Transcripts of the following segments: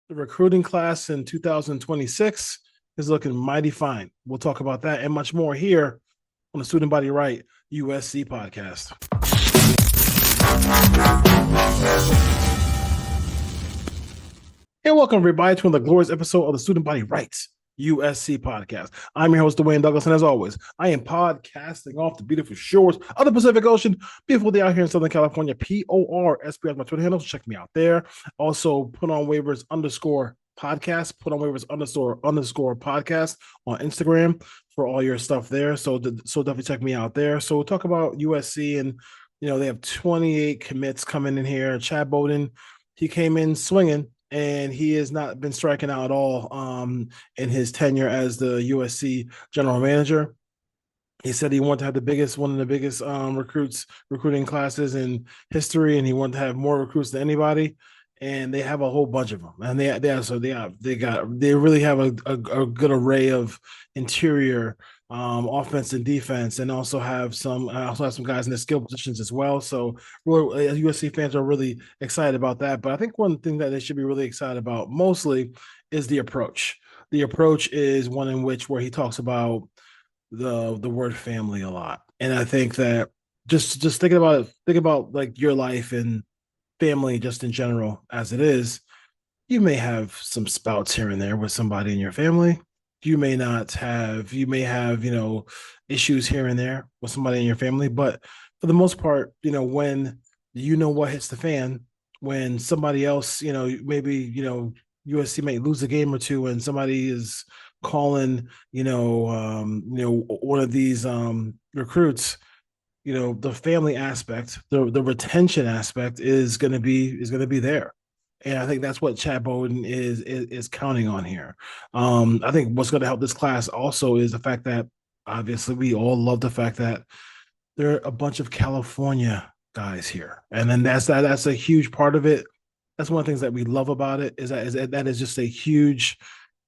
The recruiting class in 2026 is looking mighty fine. We'll talk about that and much more here on the Student Body Right USC podcast. And welcome, everybody, to another glorious episode of the Student Body Rights USC podcast. I'm your host, Dwayne Douglas, and as always, I am podcasting off the beautiful shores of the Pacific Ocean. Beautiful day out here in Southern California. PORSP as my Twitter handle. So check me out there. Also, put on waivers _podcast. Put on waivers __ podcast on Instagram for all your stuff there. So definitely check me out there. So we'll talk about USC, and they have 28 commits coming in here. Chad Bowden, he came in swinging, and he has not been striking out at all in his tenure as the USC general manager. He said he wanted to have one of the biggest recruiting classes in history, and he wanted to have more recruits than anybody. And they have a whole bunch of them, and they really have a good array of interior offense and defense, and also have some guys in the skill positions as well. So USC fans are really excited about that. But I think one thing that they should be really excited about mostly is the approach. The approach is one in where he talks about the word family a lot. And I think that just think about like your life and family just in general as it is. You may have some spouts here and there with somebody in your family. You may have issues here and there with somebody in your family, but for the most part, when what hits the fan, when somebody else, maybe USC may lose a game or two, and somebody is calling, one of these recruits, the family aspect, the retention aspect is going to be there. And I think that's what Chad Bowden is counting on here. I think what's going to help this class also is the fact that obviously we all love the fact that there are a bunch of California guys here, and then that's a huge part of it. That's one of the things that we love about it is that is just a huge.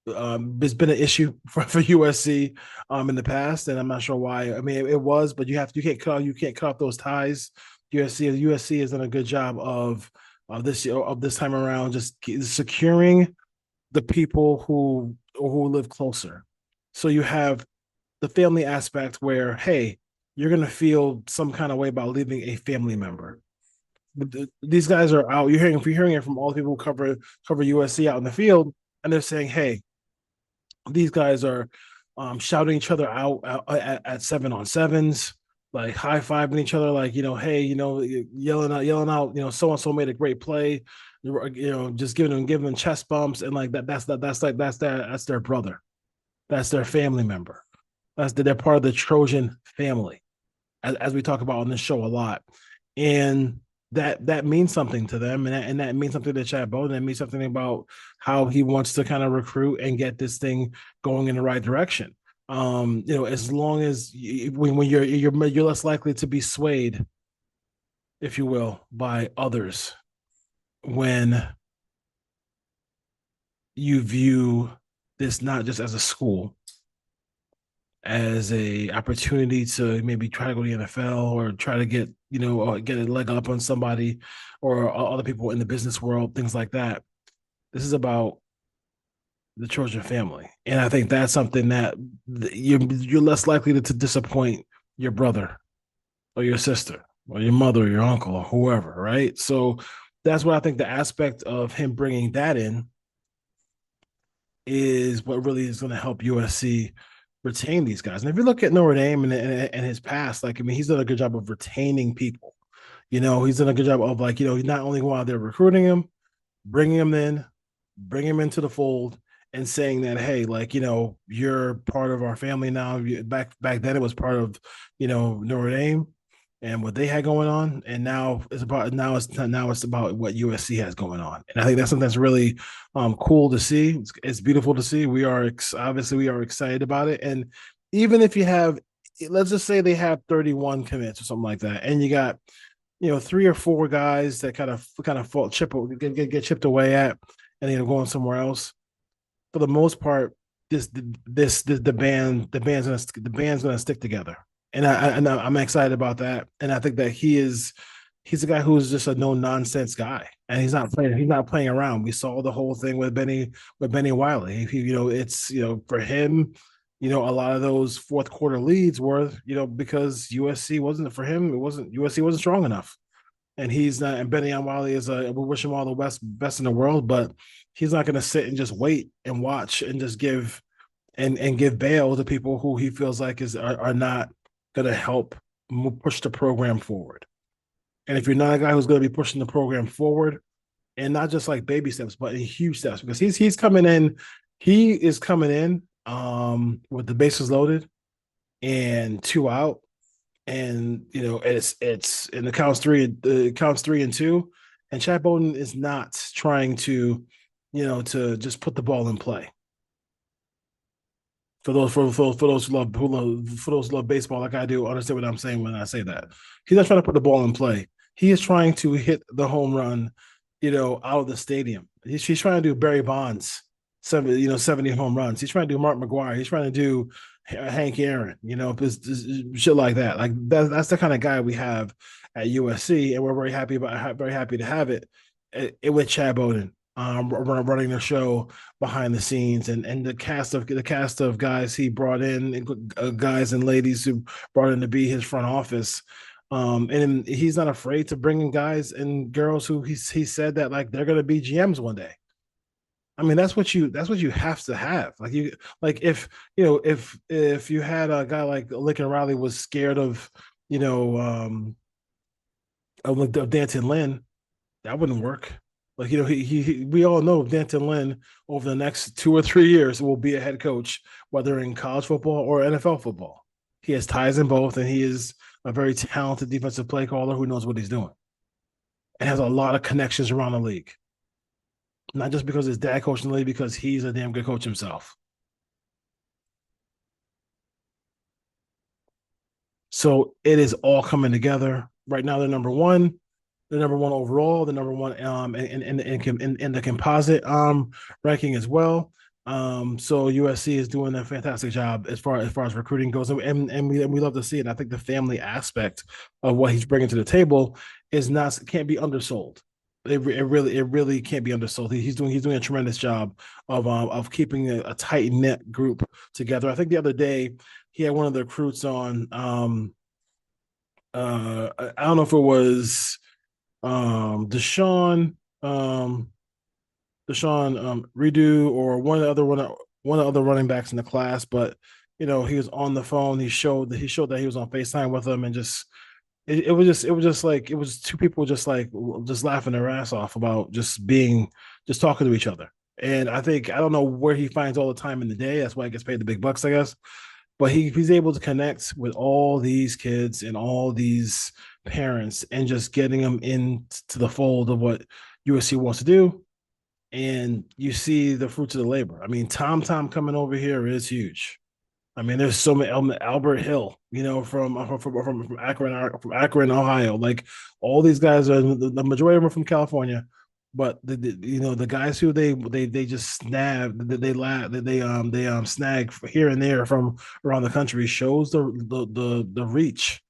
It's been an issue for USC in the past, and I'm not sure why. I mean, it was, but you can't cut off those ties. USC has done a good job of this time around, just securing the people who live closer. So you have the family aspect where, hey, you're gonna feel some kind of way about leaving a family member. These guys are out. You're hearing it from all the people who cover USC out in the field, and they're saying, hey, these guys are shouting each other out at 7-on-7s, like high-fiving each other, like, hey, yelling out, so and so made a great play, just giving them chest bumps, and like that's their brother, that's their family member, they're part of the Trojan family, as we talk about on this show a lot, and that means something to them, and that means something to Chad Bowden. That means something about how he wants to kind of recruit and get this thing going in the right direction. As long as when you're less likely to be swayed, if you will, by others when you view this not just as a school, as a opportunity to maybe try to go to the NFL or try to get get a leg up on somebody or other people in the business world, things like that. This is about the Trojan family, and I think that's something that you're less likely to disappoint your brother or your sister or your mother or your uncle or whoever, right? So that's what I think the aspect of him bringing that in is what really is going to help USC retain these guys. And if you look at Notre Dame and his past, like, I mean, he's done a good job of retaining people. He's done a good job of, like, not only going out there recruiting him, bringing him into the fold, and saying that, hey, like, you're part of our family now. Back then it was part of, Notre Dame and what they had going on, and now it's about what USC has going on. And I think that's something that's really cool to see. It's beautiful to see. We are excited about it. And even if you have, let's just say they have 31 commits or something like that, and you got 3 or 4 guys that kind of get chipped away at, and going somewhere else. For the most part, the band's gonna stick together. And I'm excited about that, and I think that he's he's a guy who's just a no nonsense guy, and he's not playing around. We saw the whole thing with Benny Wiley. It's for him. A lot of those fourth quarter leads were because USC wasn't for him. It wasn't USC wasn't strong enough, and he's not. And Benny Wiley is a we wish him all the best in the world, but he's not going to sit and just wait and watch and just give bail to people who he feels like are not going to help push the program forward. And if you're not a guy who's going to be pushing the program forward, and not just like baby steps, but in huge steps, because he is coming in with the bases loaded and two out, and it's in the counts 3-2, and Chad Bowden is not trying to just put the ball in play. For those who love baseball like I do, understand what I'm saying when I say that. He's not trying to put the ball in play. He is trying to hit the home run, out of the stadium. He's trying to do Barry Bonds, 70 home runs. He's trying to do Mark McGwire. He's trying to do Hank Aaron, shit like that. Like that's the kind of guy we have at USC, and we're very happy to have it with Chad Bowden running the show behind the scenes, and the cast of guys he brought in, guys and ladies who brought in to be his front office. And he's not afraid to bring in guys and girls who he said that like they're gonna be GMs one day. I mean, that's what you have to have. If you had a guy like Lincoln Riley was scared of Danton Lynn, that wouldn't work. Like we all know Danton Lynn over the next 2 or 3 years will be a head coach, whether in college football or NFL football. He has ties in both, and he is a very talented defensive play caller who knows what he's doing and has a lot of connections around the league. Not just because his dad coached in the league, because he's a damn good coach himself. So it is all coming together right now. They're number one overall. They're number one in the composite ranking as well. So USC is doing a fantastic job as far as recruiting goes, and we love to see it. And I think the family aspect of what he's bringing to the table can't be undersold. It really can't be undersold. He's doing a tremendous job of keeping a tight knit group together. I think the other day he had one of the recruits on. I don't know if it was Deshaun Redo or one of the other running backs in the class, but he was on the phone. He showed that he was on FaceTime with them, and just it was two people just laughing their ass off about just talking to each other. And I don't know where he finds all the time in the day. That's why he gets paid the big bucks, I guess. But he's able to connect with all these kids and all these parents, and just getting them into the fold of what USC wants to do. And you see the fruits of the labor. I mean, Tom coming over here is huge. I mean, there's so many. Albert Hill, from Akron, Ohio. Like, all these guys are the majority of them are from California, but the guys who they just snag here and there from around the country shows the reach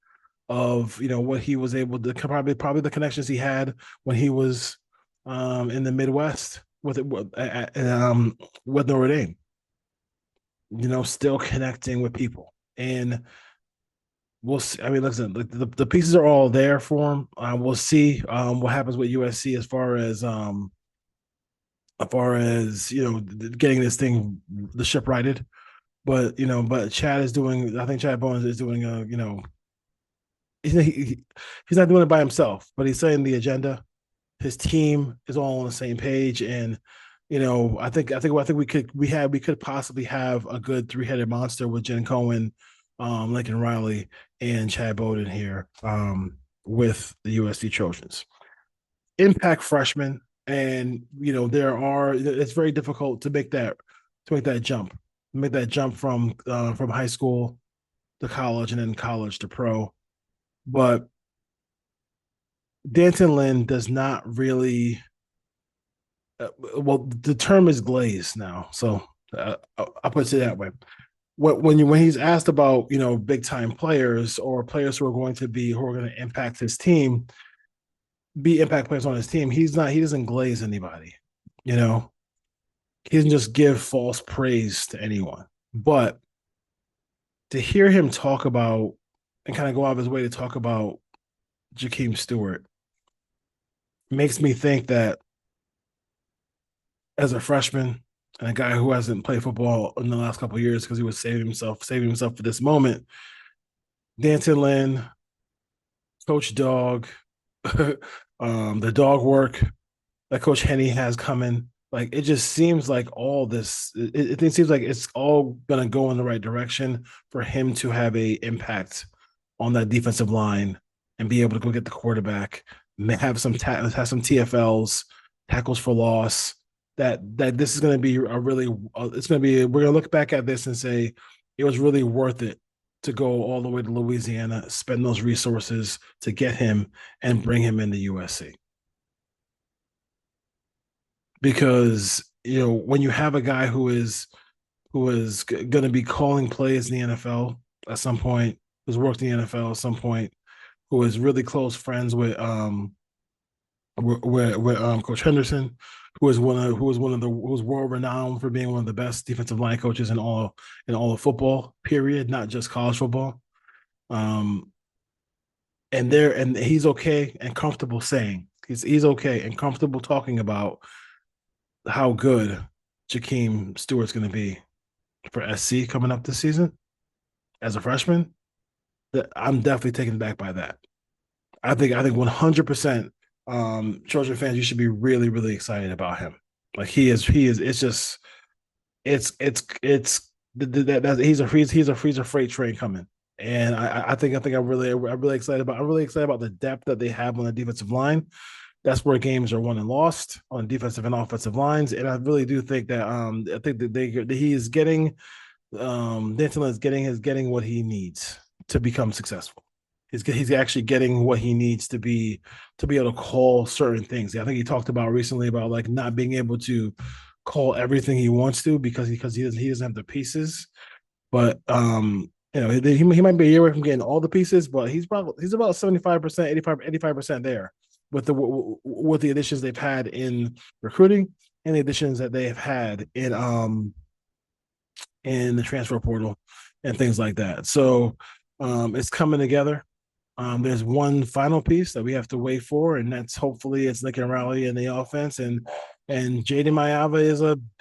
of what he was able to, probably the connections he had when he was in the Midwest with Notre Dame. Still connecting with people, and we'll see. I mean, listen, the pieces are all there for him. We'll see what happens with USC as far as getting this thing, the ship righted. But Chad is doing. I think Chad Bones is doing he's not doing it by himself, but he's setting the agenda. His team is all on the same page, and I think we could possibly have a good three-headed monster with Jen Cohen, Lincoln Riley, and Chad Bowden here with the USC Trojans. Impact freshmen, and it's very difficult to make that jump from high school to college, and then college to pro. But Danton Lynn does not really. Well, the term is glazed now, so I'll put it that way. When he's asked about big time players or players who are going to impact his team, be impact players on his team. He's not. He doesn't glaze anybody. You know, he doesn't just give false praise to anyone. But to hear him talk about and kind of go out of his way to talk about Jahkeem Stewart makes me think that as a freshman and a guy who hasn't played football in the last couple of years because he was saving himself for this moment, Danton Lynn, Coach Dog, the dog work that Coach Henny has coming. Like it just seems like all this. It seems like it's all gonna go in the right direction for him to have a impact on that defensive line and be able to go get the quarterback, have some TFLs, tackles for loss. That this is going to be a really it's going to be we're going to look back at this and say it was really worth it to go all the way to Louisiana, spend those resources to get him and bring him into USC. Because when you have a guy who is going to be calling plays in the NFL at some point, who's worked in the NFL at some point, who is really close friends with Coach Henderson, who was world renowned for being one of the best defensive line coaches in all of football, period, not just college football. Um, and he's okay and comfortable saying he's okay and comfortable talking about how good Jahkeem Stewart's going to be for SC coming up this season as a freshman. That I'm definitely taken back by that. I think 100%. Trojan fans, you should be really really excited about him. Like he is. It's just it's that he's a freight train coming. And I think I'm really excited about the depth that they have on the defensive line. That's where games are won and lost on defensive and offensive lines. And I really do think that that he is getting Danton is getting what he needs to become successful. He's actually getting what he needs to be able to call certain things. I think he talked about recently about like not being able to call everything he wants to because he doesn't have the pieces. But he might be a year away from getting all the pieces, but he's about 75%, 85% there with the additions they've had in recruiting and the additions that they have had in the transfer portal and things like that. So it's coming together. There's one final piece that we have to wait for, and that's hopefully it's Lincoln Riley in the offense, and Jaden Mayava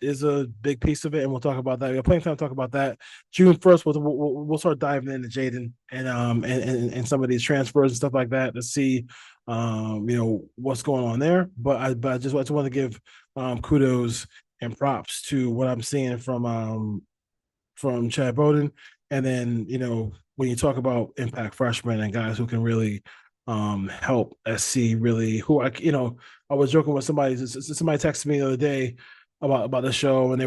is a big piece of it, and we'll talk about that. We have plenty of time to talk about that. June 1st, we'll start diving into Jaden and some of these transfers and stuff like that to see what's going on there. But I just want to give kudos and props to what I'm seeing from Chad Bowden. And then, when you talk about impact freshmen and guys who can really help SC really, I was joking with somebody texted me the other day about the show and they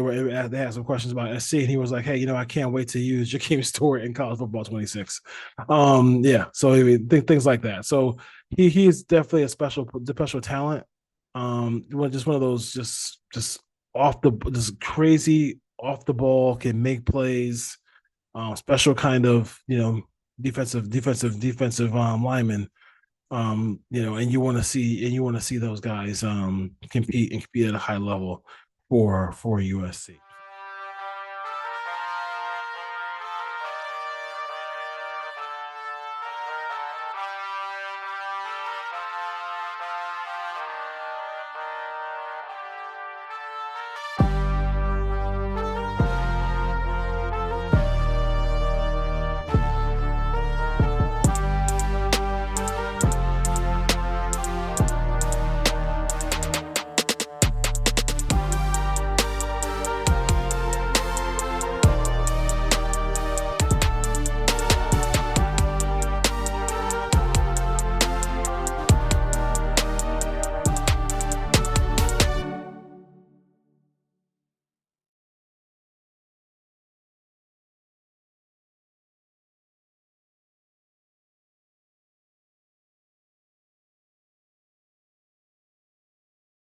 had some questions about SC and he was like, hey, I can't wait to use Jahkeem Stewart in college football 26. Yeah. So I mean, things like that. So he is definitely a special talent. Just one of those just just crazy off the ball, can make plays, special kind of defensive lineman. And you want to see those guys compete at a high level for USC.